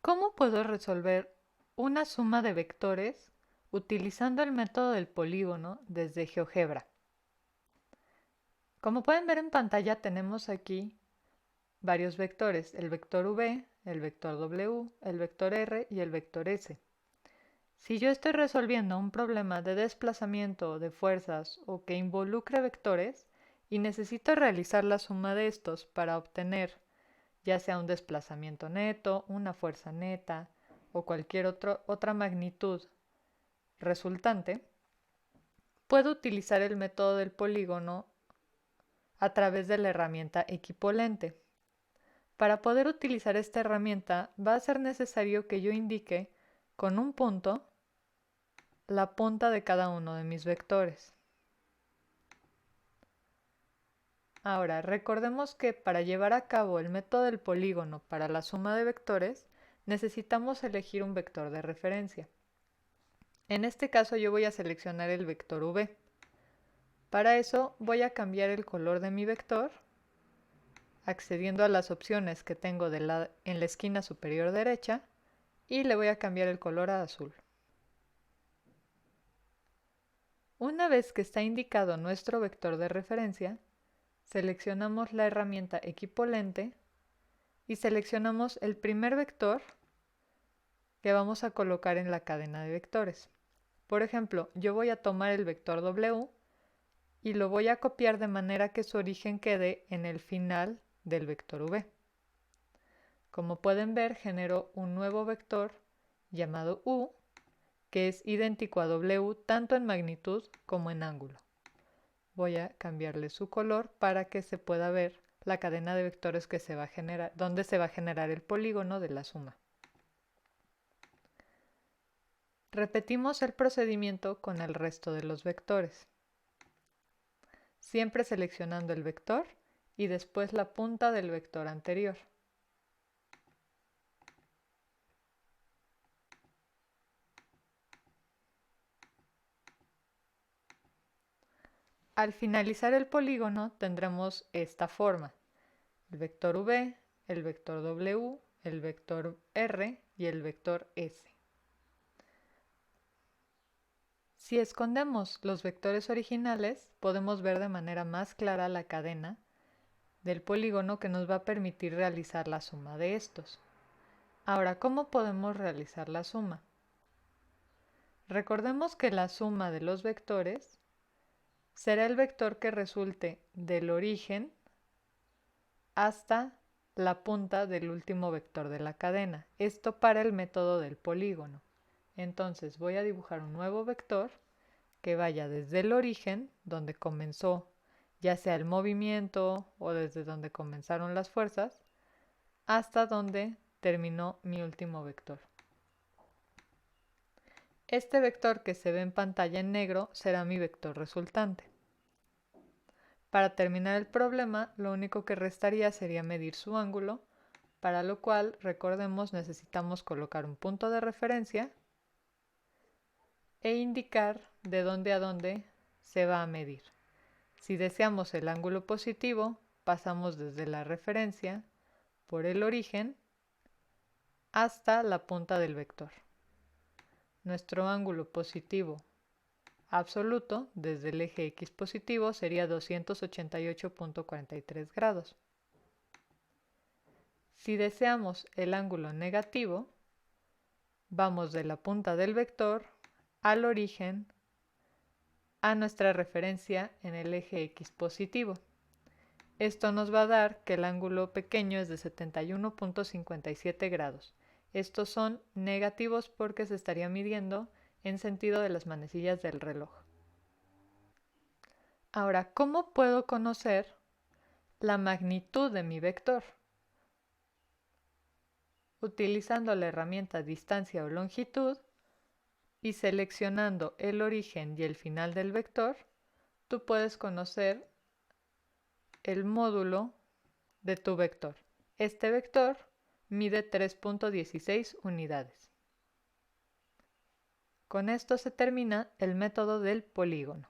¿Cómo puedo resolver una suma de vectores utilizando el método del polígono desde GeoGebra? Como pueden ver en pantalla, tenemos aquí varios vectores: el vector v, el vector w, el vector r y el vector s. Si yo estoy resolviendo un problema de desplazamiento de fuerzas o que involucre vectores y necesito realizar la suma de estos para obtener ya sea un desplazamiento neto, una fuerza neta o cualquier otra magnitud resultante, puedo utilizar el método del polígono a través de la herramienta equipolente. Para poder utilizar esta herramienta va a ser necesario que yo indique con un punto la punta de cada uno de mis vectores. Ahora, recordemos que para llevar a cabo el método del polígono para la suma de vectores, necesitamos elegir un vector de referencia. En este caso yo voy a seleccionar el vector v. Para eso voy a cambiar el color de mi vector, accediendo a las opciones que tengo en la esquina superior derecha, y le voy a cambiar el color a azul. Una vez que está indicado nuestro vector de referencia, seleccionamos la herramienta equipolente y seleccionamos el primer vector que vamos a colocar en la cadena de vectores. Por ejemplo, yo voy a tomar el vector w y lo voy a copiar de manera que su origen quede en el final del vector v. Como pueden ver, genero un nuevo vector llamado u, que es idéntico a w tanto en magnitud como en ángulo. Voy a cambiarle su color para que se pueda ver la cadena de vectores que se va a generar, donde se va a generar el polígono de la suma. Repetimos el procedimiento con el resto de los vectores, siempre seleccionando el vector y después la punta del vector anterior. Al finalizar el polígono tendremos esta forma: el vector v, el vector w, el vector r y el vector s. Si escondemos los vectores originales, podemos ver de manera más clara la cadena del polígono que nos va a permitir realizar la suma de estos. Ahora, ¿cómo podemos realizar la suma? Recordemos que la suma de los vectores será el vector que resulte del origen hasta la punta del último vector de la cadena. Esto para el método del polígono. Entonces voy a dibujar un nuevo vector que vaya desde el origen, donde comenzó ya sea el movimiento o desde donde comenzaron las fuerzas, hasta donde terminó mi último vector. Este vector que se ve en pantalla en negro será mi vector resultante. Para terminar el problema, lo único que restaría sería medir su ángulo, para lo cual, recordemos, necesitamos colocar un punto de referencia e indicar de dónde a dónde se va a medir. Si deseamos el ángulo positivo, pasamos desde la referencia por el origen hasta la punta del vector. Nuestro ángulo positivo absoluto desde el eje X positivo sería 288.43 grados. Si deseamos el ángulo negativo, vamos de la punta del vector al origen a nuestra referencia en el eje X positivo. Esto nos va a dar que el ángulo pequeño es de 71.57 grados. Estos son negativos porque se estaría midiendo en sentido de las manecillas del reloj. Ahora, ¿cómo puedo conocer la magnitud de mi vector? Utilizando la herramienta distancia o longitud y seleccionando el origen y el final del vector, tú puedes conocer el módulo de tu vector. Este vector mide 3.16 unidades. Con esto se termina el método del polígono.